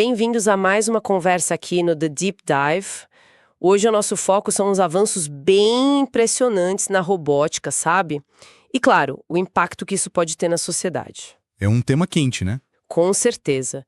Bem-vindos a mais uma conversa aqui no The Deep Dive. Hoje o nosso foco são os avanços bem impressionantes na robótica, sabe? E claro, o impacto que isso pode ter na sociedade. É um tema quente, né? Com certeza.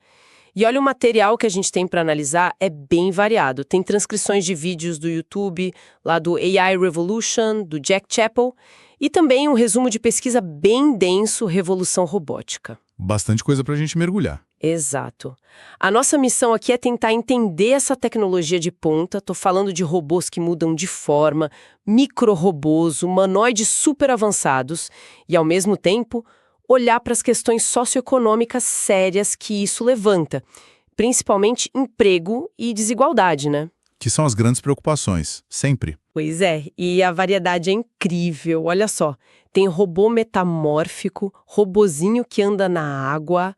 E olha, o material que a gente tem para analisar é bem variado. Tem transcrições de vídeos do YouTube, lá do AI Revolution, do Jack Chappell, e também um resumo de pesquisa bem denso, Revolução Robótica. Bastante coisa pra gente mergulhar. Exato. A nossa missão aqui é tentar entender essa tecnologia de ponta. Tô falando de robôs que mudam de forma, micro-robôs, humanoides super avançados e, ao mesmo tempo, olhar para as questões socioeconômicas sérias que isso levanta, principalmente emprego e desigualdade, né? Que são as grandes preocupações, sempre. Pois é, e a variedade é incrível, olha só. Tem robô metamórfico, robozinho que anda na água,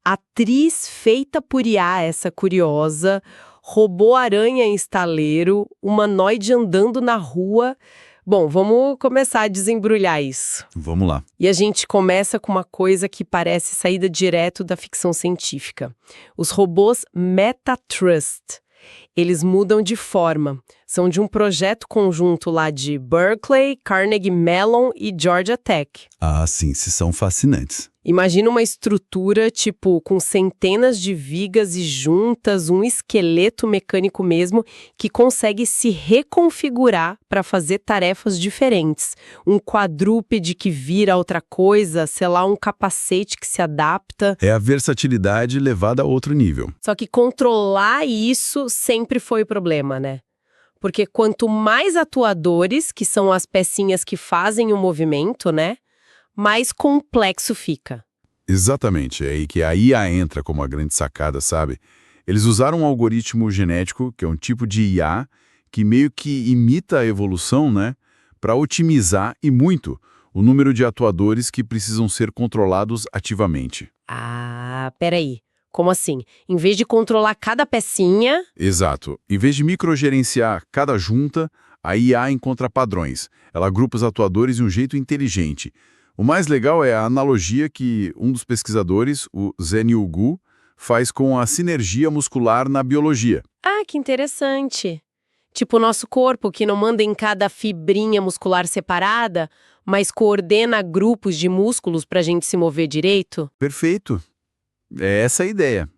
atriz feita por IA, essa curiosa, robô-aranha em estaleiro, humanoide andando na rua. Bom, vamos começar a desembrulhar isso. Vamos lá. E a gente começa com uma coisa que parece saída direto da ficção científica. Os robôs MetaTrust. Eles mudam de forma. São de um projeto conjunto lá de Berkeley, Carnegie Mellon e Georgia Tech. Ah, sim, são fascinantes. Imagina uma estrutura, tipo, com centenas de vigas e juntas, um esqueleto mecânico mesmo, que consegue se reconfigurar para fazer tarefas diferentes. Um quadrúpede que vira outra coisa, sei lá, um capacete que se adapta. É a versatilidade levada a outro nível. Só que controlar isso sempre foi o problema, né? Porque quanto mais atuadores, que são as pecinhas que fazem o movimento, né? Mais complexo fica. Exatamente, é aí que a IA entra como a grande sacada, sabe? Eles usaram um algoritmo genético, que é um tipo de IA, que meio que imita a evolução, né? Para otimizar, e muito, o número de atuadores que precisam ser controlados ativamente. Ah, peraí. Como assim? Em vez de controlar cada pecinha... Exato. Em vez de microgerenciar cada junta, a IA encontra padrões. Ela agrupa os atuadores de um jeito inteligente. O mais legal é a analogia que um dos pesquisadores, o Zhenyu Gu, faz com a sinergia muscular na biologia. Ah, que interessante. Tipo o nosso corpo, que não manda em cada fibrinha muscular separada, mas coordena grupos de músculos para a gente se mover direito? Perfeito. É essa a ideia.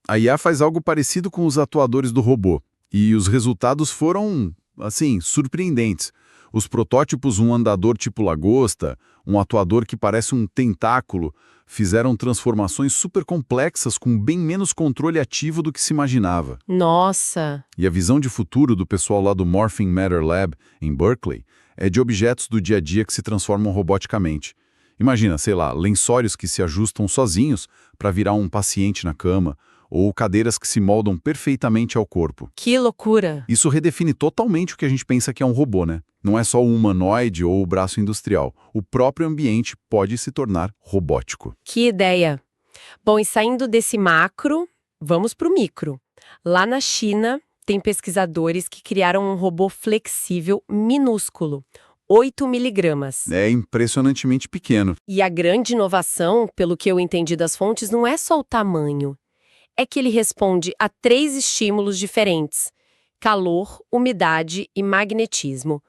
A IA faz algo parecido com os atuadores do robô. E os resultados foram, assim, surpreendentes. Os protótipos, um andador tipo lagosta, um atuador que parece um tentáculo, fizeram transformações super complexas com bem menos controle ativo do que se imaginava. Nossa! E a visão de futuro do pessoal lá do Morphing Matter Lab, em Berkeley, é de objetos do dia a dia que se transformam roboticamente. Imagina, sei lá, lençórios que se ajustam sozinhos para virar um paciente na cama, ou cadeiras que se moldam perfeitamente ao corpo. Que loucura! Isso redefine totalmente o que a gente pensa que é um robô, né? Não é só o humanoide ou o braço industrial. O próprio ambiente pode se tornar robótico. Que ideia! Bom, e saindo desse macro, vamos para o micro. Lá na China, tem pesquisadores que criaram um robô flexível minúsculo, 8 miligramas. É impressionantemente pequeno. E a grande inovação, pelo que eu entendi das fontes, não é só o tamanho. É que ele responde a 3 estímulos diferentes: calor, umidade e magnetismo.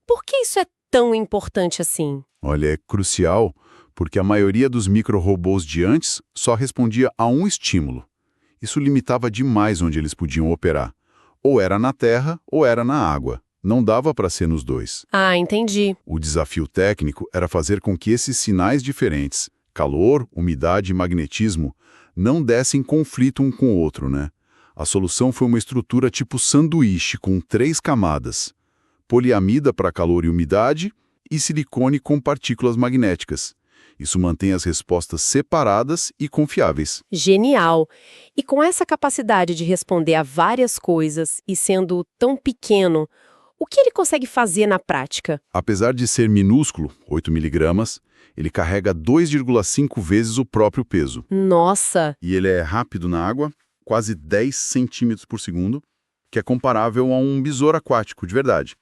Por que isso é tão importante assim? Olha, é crucial porque a maioria dos micro-robôs de antes só respondia a um estímulo. Isso limitava demais onde eles podiam operar. Ou era na terra ou era na água. Não dava para ser nos dois. Ah, entendi. O desafio técnico era fazer com que esses sinais diferentes, calor, umidade e magnetismo, não dessem conflito um com o outro, né? A solução foi uma estrutura tipo sanduíche com 3 camadas. Poliamida para calor e umidade e silicone com partículas magnéticas. Isso mantém as respostas separadas e confiáveis. Genial! E com essa capacidade de responder a várias coisas e sendo tão pequeno, o que ele consegue fazer na prática? Apesar de ser minúsculo, 8 miligramas, ele carrega 2,5 vezes o próprio peso. Nossa! E ele é rápido na água, quase 10 centímetros por segundo, que é comparável a um besouro aquático, de verdade.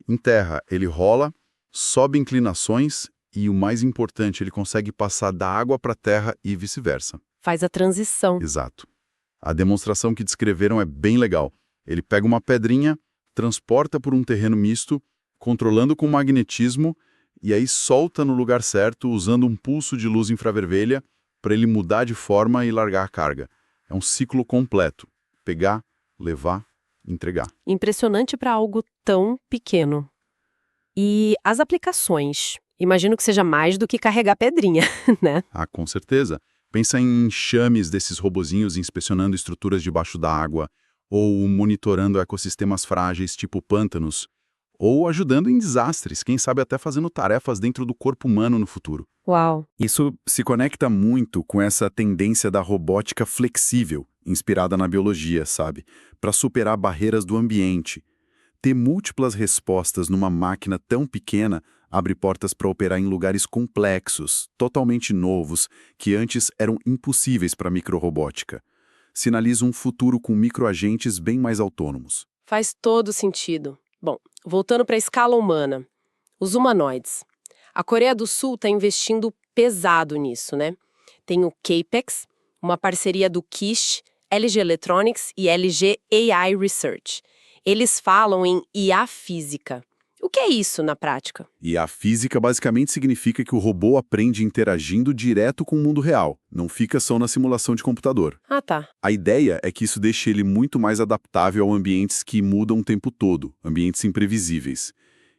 Em terra, ele rola, sobe inclinações e, o mais importante, ele consegue passar da água para a terra e vice-versa. Faz a transição. Exato. A demonstração que descreveram é bem legal. Ele pega uma pedrinha, transporta por um terreno misto, controlando com magnetismo, e aí solta no lugar certo usando um pulso de luz infravermelha para ele mudar de forma e largar a carga. É um ciclo completo. Pegar, levar, entregar. Impressionante para algo tão pequeno. E as aplicações? Imagino que seja mais do que carregar pedrinha, né? Ah, com certeza. Pensa em enxames desses robozinhos inspecionando estruturas debaixo da água, ou monitorando ecossistemas frágeis tipo pântanos, ou ajudando em desastres, quem sabe até fazendo tarefas dentro do corpo humano no futuro. Uau! Isso se conecta muito com essa tendência da robótica flexível, inspirada na biologia, sabe? Para superar barreiras do ambiente. Ter múltiplas respostas numa máquina tão pequena abre portas para operar em lugares complexos, totalmente novos, que antes eram impossíveis para a microrobótica. Sinaliza um futuro com microagentes bem mais autônomos. Faz todo sentido. Bom, voltando para a escala humana. Os humanoides. A Coreia do Sul está investindo pesado nisso, né? Tem o CAPEX, uma parceria do KISH, LG Electronics e LG AI Research. Eles falam em IA física. O que é isso na prática? E a física basicamente significa que o robô aprende interagindo direto com o mundo real, não fica só na simulação de computador. Ah, tá. A ideia é que isso deixe ele muito mais adaptável a ambientes que mudam o tempo todo, ambientes imprevisíveis.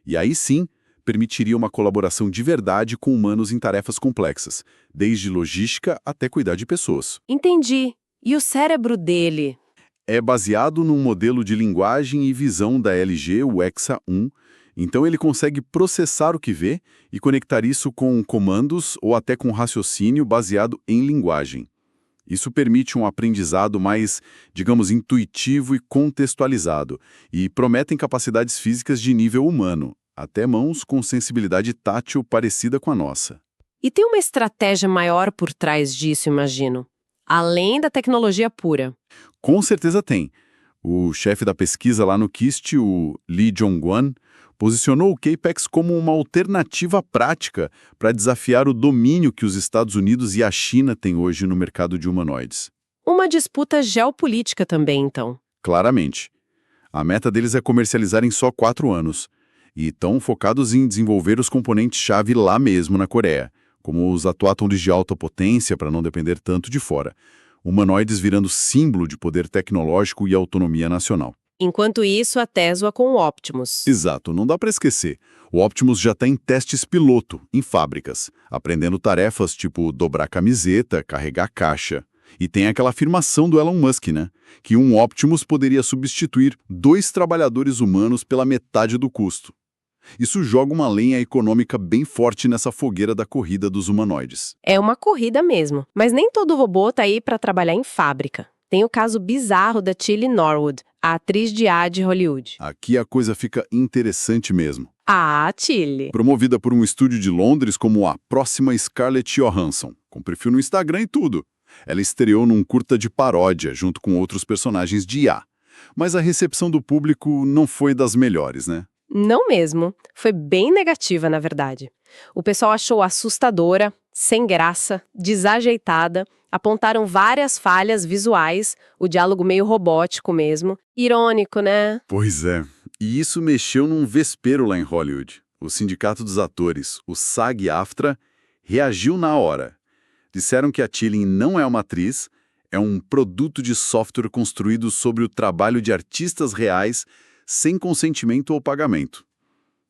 E aí sim, permitiria uma colaboração de verdade com humanos em tarefas complexas, desde logística até cuidar de pessoas. Entendi. E o cérebro dele? É baseado num modelo de linguagem e visão da LG, o EXA-1, então ele consegue processar o que vê e conectar isso com comandos ou até com raciocínio baseado em linguagem. Isso permite um aprendizado mais, digamos, intuitivo e contextualizado, e prometem capacidades físicas de nível humano, até mãos com sensibilidade tátil parecida com a nossa. E tem uma estratégia maior por trás disso, imagino. Além da tecnologia pura. Com certeza tem. O chefe da pesquisa lá no KIST, o Lee Jong-won, posicionou o CAPEX como uma alternativa prática para desafiar o domínio que os Estados Unidos e a China têm hoje no mercado de humanoides. Uma disputa geopolítica também, então. Claramente. A meta deles é comercializar em só 4 anos. E estão focados em desenvolver os componentes-chave lá mesmo na Coreia, como os atuatores de alta potência para não depender tanto de fora. Humanoides virando símbolo de poder tecnológico e autonomia nacional. Enquanto isso, a Tesla com o Optimus. Exato, não dá para esquecer. O Optimus já está em testes piloto, em fábricas, aprendendo tarefas tipo dobrar camiseta, carregar caixa. E tem aquela afirmação do Elon Musk, né? Que um Optimus poderia substituir 2 trabalhadores humanos pela metade do custo. Isso joga uma lenha econômica bem forte nessa fogueira da corrida dos humanoides. É uma corrida mesmo. Mas nem todo robô tá aí para trabalhar em fábrica. Tem o caso bizarro da Tilly Norwood, a atriz de A de Hollywood. Aqui a coisa fica interessante mesmo. Ah, Tilly! Promovida por um estúdio de Londres como a próxima Scarlett Johansson, com perfil no Instagram e tudo. Ela estreou num curta de paródia, junto com outros personagens de IA. Mas a recepção do público não foi das melhores, né? Não mesmo. Foi bem negativa, na verdade. O pessoal achou assustadora, sem graça, desajeitada, apontaram várias falhas visuais, o diálogo meio robótico mesmo. Irônico, né? Pois é. E isso mexeu num vespeiro lá em Hollywood. O Sindicato dos Atores, o SAG-AFTRA, reagiu na hora. Disseram que a Tilly não é uma atriz, é um produto de software construído sobre o trabalho de artistas reais, sem consentimento ou pagamento.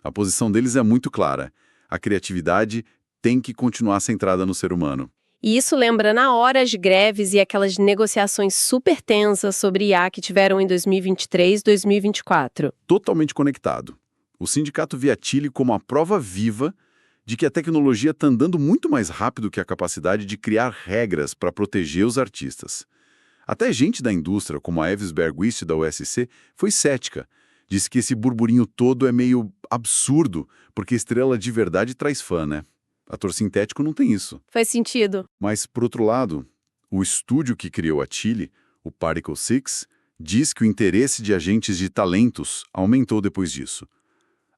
A posição deles é muito clara. A criatividade tem que continuar centrada no ser humano. E isso lembra na hora as greves e aquelas negociações super tensas sobre IA que tiveram em 2023 e 2024. Totalmente conectado. O sindicato vê a Tilly como a prova viva de que a tecnologia está andando muito mais rápido que a capacidade de criar regras para proteger os artistas. Até gente da indústria, como a Evis Bergquist da USC, foi cética. Disse que esse burburinho todo é meio absurdo, porque estrela de verdade traz fã, né? Ator sintético não tem isso. Faz sentido. Mas, por outro lado, o estúdio que criou a Tilly, o Particle 6, diz que o interesse de agentes de talentos aumentou depois disso.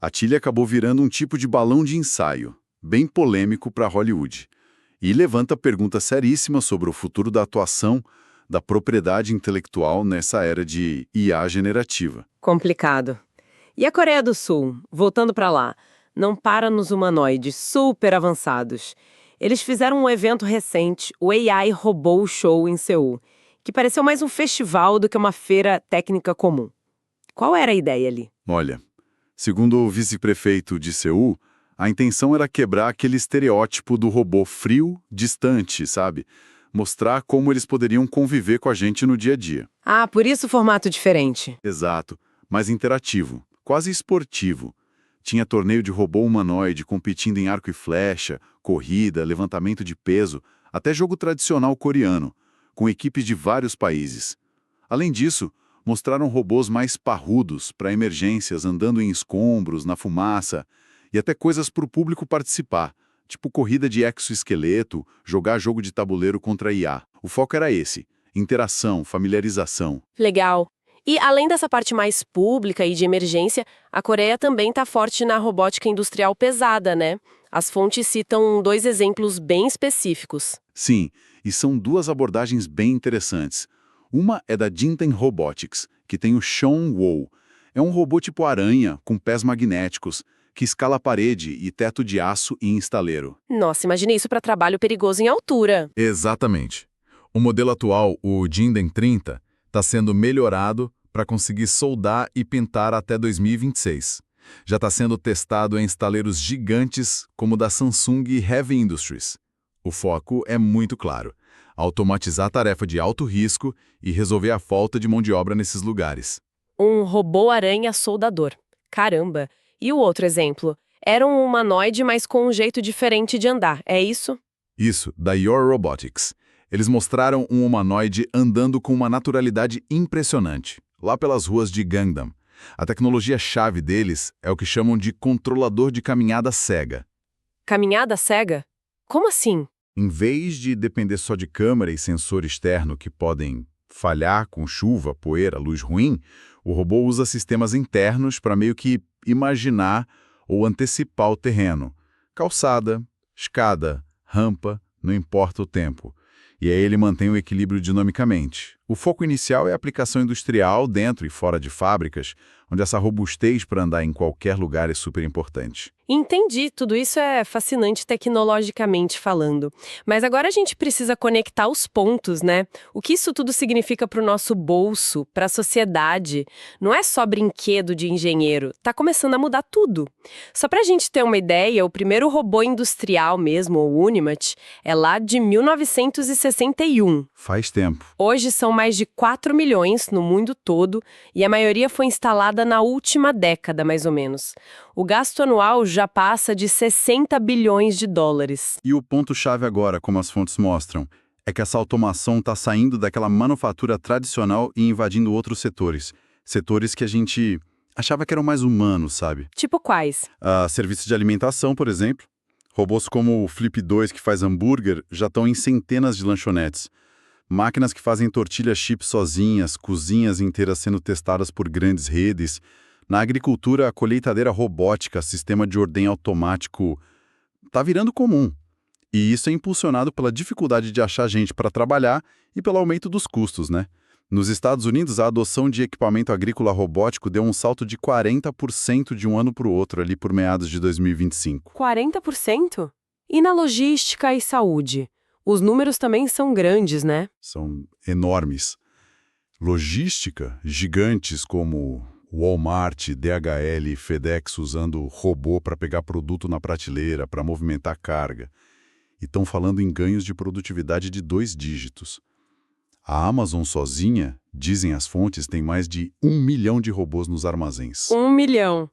A Tilly acabou virando um tipo de balão de ensaio, bem polêmico para Hollywood, e levanta perguntas seríssimas sobre o futuro da atuação da propriedade intelectual nessa era de IA generativa. Complicado. E a Coreia do Sul, voltando para lá, não para nos humanoides super avançados. Eles fizeram um evento recente, o AI Robô Show em Seul, que pareceu mais um festival do que uma feira técnica comum. Qual era a ideia ali? Olha, segundo o vice-prefeito de Seul, a intenção era quebrar aquele estereótipo do robô frio, distante, sabe? Mostrar como eles poderiam conviver com a gente no dia a dia. Ah, por isso o formato diferente. Exato, mais interativo, quase esportivo. Tinha torneio de robô humanoide competindo em arco e flecha, corrida, levantamento de peso, até jogo tradicional coreano, com equipes de vários países. Além disso, mostraram robôs mais parrudos para emergências andando em escombros, na fumaça, e até coisas para o público participar, tipo corrida de exoesqueleto, jogar jogo de tabuleiro contra IA. O foco era esse, interação, familiarização. Legal. E além dessa parte mais pública e de emergência, a Coreia também está forte na robótica industrial pesada, né? As fontes citam 2 exemplos bem específicos. Sim, e são 2 abordagens bem interessantes. Uma é da Jinten Robotics, que tem o Sean Woo. É um robô tipo aranha, com pés magnéticos, que escala parede e teto de aço e instaleiro. Nossa, imagine isso para trabalho perigoso em altura. Exatamente. O modelo atual, o Jinden 30, está sendo melhorado para conseguir soldar e pintar até 2026. Já está sendo testado em estaleiros gigantes como o da Samsung Heavy Industries. O foco é muito claro: automatizar a tarefa de alto risco e resolver a falta de mão de obra nesses lugares. Um robô-aranha soldador. Caramba! E o outro exemplo? Era um humanoide, mas com um jeito diferente de andar, é isso? Isso, da Your Robotics. Eles mostraram um humanoide andando com uma naturalidade impressionante, lá pelas ruas de Gangnam. A tecnologia-chave deles é o que chamam de controlador de caminhada cega. Caminhada cega? Como assim? Em vez de depender só de câmera e sensor externo que podem falhar com chuva, poeira, luz ruim, o robô usa sistemas internos para meio que imaginar ou antecipar o terreno. Calçada, escada, rampa, não importa o tempo. E aí ele mantém o equilíbrio dinamicamente. O foco inicial é a aplicação industrial dentro e fora de fábricas, onde essa robustez para andar em qualquer lugar é super importante. Entendi, tudo isso é fascinante tecnologicamente falando. Mas agora a gente precisa conectar os pontos, né? O que isso tudo significa para o nosso bolso, para a sociedade? Não é só brinquedo de engenheiro, tá começando a mudar tudo. Só para a gente ter uma ideia, o primeiro robô industrial mesmo, o Unimat, é lá de 1961. Faz tempo. Hoje são mais de 4 milhões no mundo todo e a maioria foi instalada na última década, mais ou menos. O gasto anual já passa de 60 bilhões de dólares. E o ponto-chave agora, como as fontes mostram, é que essa automação está saindo daquela manufatura tradicional e invadindo outros setores. Setores que a gente achava que eram mais humanos, sabe? Tipo quais? Serviços de alimentação, por exemplo. Robôs como o Flip 2, que faz hambúrguer, já estão em centenas de lanchonetes. Máquinas que fazem tortilha chip sozinhas, cozinhas inteiras sendo testadas por grandes redes. Na agricultura, a colheitadeira robótica, sistema de ordem automático, está virando comum. E isso é impulsionado pela dificuldade de achar gente para trabalhar e pelo aumento dos custos, né? Nos Estados Unidos, a adoção de equipamento agrícola robótico deu um salto de 40% de um ano para o outro, ali por meados de 2025. 40%? E na logística e saúde? Os números também são grandes, né? São enormes. Logística, gigantes como Walmart, DHL e FedEx usando robô para pegar produto na prateleira, para movimentar carga. E estão falando em ganhos de produtividade de 2 dígitos. A Amazon sozinha, dizem as fontes, tem mais de 1 milhão de robôs nos armazéns. 1 milhão.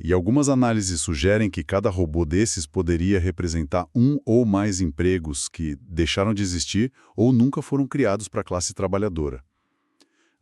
E algumas análises sugerem que cada robô desses poderia representar 1 ou mais empregos que deixaram de existir ou nunca foram criados para a classe trabalhadora.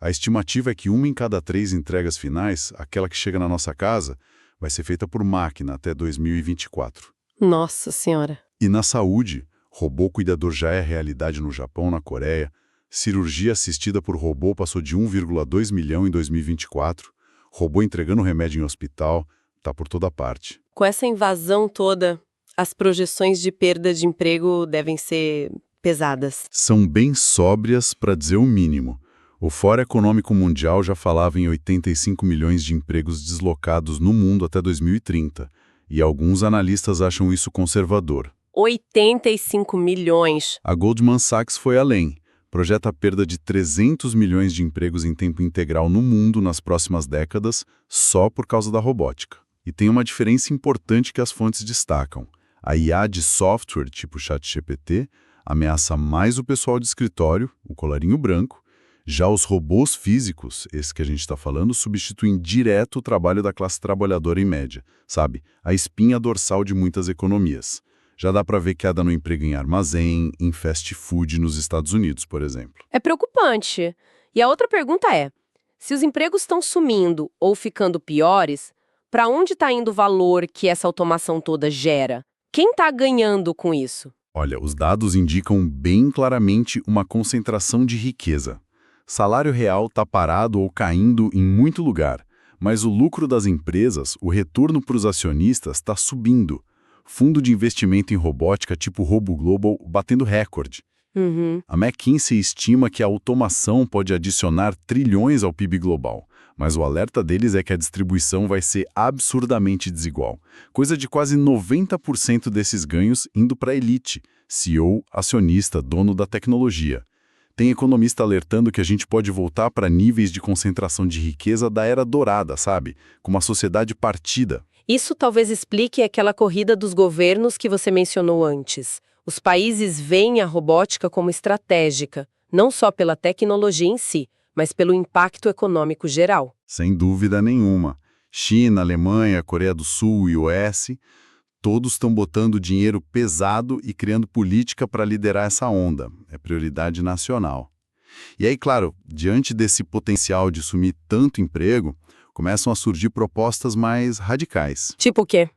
A estimativa é que 1 em cada 3 entregas finais, aquela que chega na nossa casa, vai ser feita por máquina até 2024. Nossa Senhora. E na saúde, robô cuidador já é realidade no Japão, na Coreia. Cirurgia assistida por robô passou de 1,2 milhão em 2024. Robô entregando remédio em hospital, tá por toda parte. Com essa invasão toda, as projeções de perda de emprego devem ser pesadas. São bem sóbrias, para dizer o mínimo. O Fórum Econômico Mundial já falava em 85 milhões de empregos deslocados no mundo até 2030, e alguns analistas acham isso conservador. 85 milhões. A Goldman Sachs foi além. Projeta a perda de 300 milhões de empregos em tempo integral no mundo nas próximas décadas, só por causa da robótica. E tem uma diferença importante que as fontes destacam. A IA de software, tipo ChatGPT, ameaça mais o pessoal de escritório, o colarinho branco. Já os robôs físicos, esse que a gente está falando, substituem direto o trabalho da classe trabalhadora em média, sabe? A espinha dorsal de muitas economias. Já dá para ver queda no emprego em armazém, em fast food nos Estados Unidos, por exemplo. É preocupante. E a outra pergunta é, se os empregos estão sumindo ou ficando piores, para onde está indo o valor que essa automação toda gera? Quem está ganhando com isso? Olha, os dados indicam bem claramente uma concentração de riqueza. Salário real está parado ou caindo em muito lugar, mas o lucro das empresas, o retorno para os acionistas, está subindo. Fundo de investimento em robótica tipo RoboGlobal batendo recorde. A McKinsey estima que a automação pode adicionar trilhões ao PIB global, mas o alerta deles é que a distribuição vai ser absurdamente desigual. Coisa de quase 90% desses ganhos indo para a elite, CEO, acionista, dono da tecnologia. Tem economista alertando que a gente pode voltar para níveis de concentração de riqueza da Era Dourada, sabe? Com uma sociedade partida. Isso talvez explique aquela corrida dos governos que você mencionou antes. Os países veem a robótica como estratégica, não só pela tecnologia em si, mas pelo impacto econômico geral. Sem dúvida nenhuma. China, Alemanha, Coreia do Sul e US, todos estão botando dinheiro pesado e criando política para liderar essa onda. É prioridade nacional. E aí, claro, diante desse potencial de sumir tanto emprego, começam a surgir propostas mais radicais. Tipo o quê?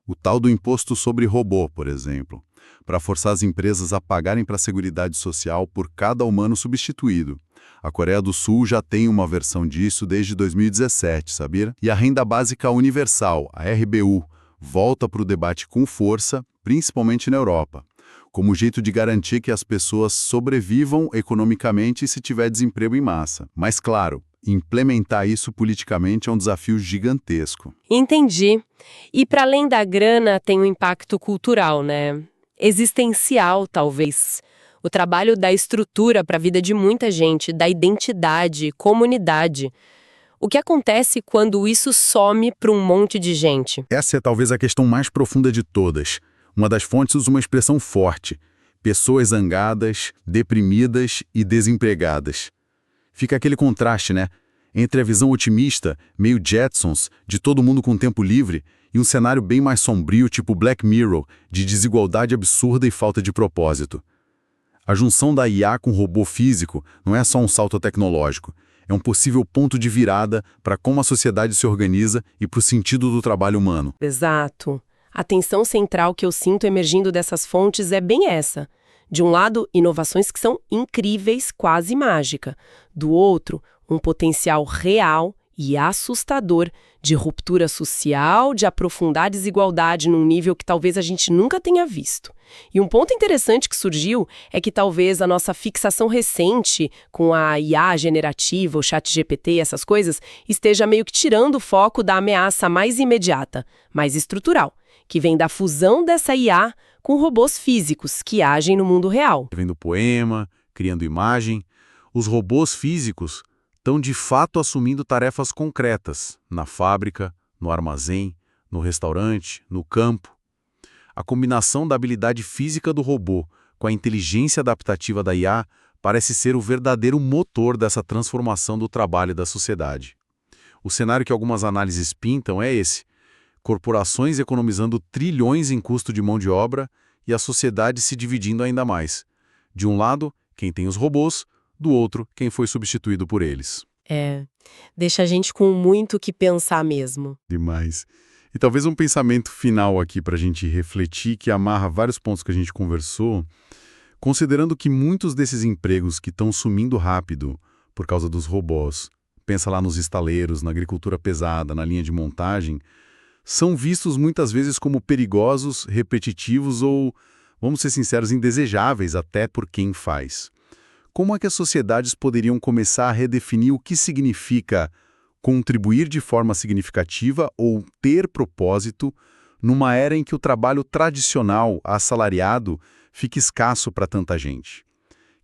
O tal do imposto sobre robô, por exemplo, para forçar as empresas a pagarem para a Seguridade Social por cada humano substituído. A Coreia do Sul já tem uma versão disso desde 2017, sabia? E a Renda Básica Universal, a RBU, volta para o debate com força, principalmente na Europa, como jeito de garantir que as pessoas sobrevivam economicamente se tiver desemprego em massa. Mas, claro, implementar isso politicamente é um desafio gigantesco. Entendi. E para além da grana, tem um impacto cultural, né? Existencial, talvez. O trabalho dá estrutura para a vida de muita gente, dá identidade, comunidade. O que acontece quando isso some para um monte de gente? Essa é talvez a questão mais profunda de todas. Uma das fontes usa uma expressão forte: pessoas zangadas, deprimidas e desempregadas. Fica aquele contraste, né? Entre a visão otimista, meio Jetsons, de todo mundo com tempo livre, e um cenário bem mais sombrio, tipo Black Mirror, de desigualdade absurda e falta de propósito. A junção da IA com o robô físico não é só um salto tecnológico, é um possível ponto de virada para como a sociedade se organiza e para o sentido do trabalho humano. Exato. A tensão central que eu sinto emergindo dessas fontes é bem essa. De um lado, inovações que são incríveis, quase mágica. Do outro, um potencial real e assustador de ruptura social, de aprofundar a desigualdade num nível que talvez a gente nunca tenha visto. E um ponto interessante que surgiu é que talvez a nossa fixação recente com a IA generativa, o ChatGPT e essas coisas, esteja meio que tirando o foco da ameaça mais imediata, mais estrutural, que vem da fusão dessa IA com robôs físicos que agem no mundo real. Vendo poema, criando imagem, os robôs físicos estão de fato assumindo tarefas concretas na fábrica, no armazém, no restaurante, no campo. A combinação da habilidade física do robô com a inteligência adaptativa da IA parece ser o verdadeiro motor dessa transformação do trabalho e da sociedade. O cenário que algumas análises pintam é esse: corporações economizando trilhões em custo de mão de obra e a sociedade se dividindo ainda mais. De um lado, quem tem os robôs, do outro, quem foi substituído por eles. Deixa a gente com muito o que pensar mesmo. Demais. E talvez um pensamento final aqui para a gente refletir, que amarra vários pontos que a gente conversou, considerando que muitos desses empregos que estão sumindo rápido por causa dos robôs, pensa lá nos estaleiros, na agricultura pesada, na linha de montagem, são vistos muitas vezes como perigosos, repetitivos ou vamos ser sinceros, indesejáveis até por quem faz. Como é que as sociedades poderiam começar a redefinir o que significa contribuir de forma significativa ou ter propósito numa era em que o trabalho tradicional, assalariado, fica escasso para tanta gente?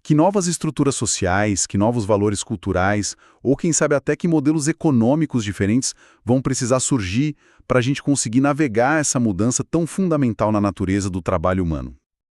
Que novas estruturas sociais, que novos valores culturais, ou quem sabe até que modelos econômicos diferentes vão precisar surgir para a gente conseguir navegar essa mudança tão fundamental na natureza do trabalho humano?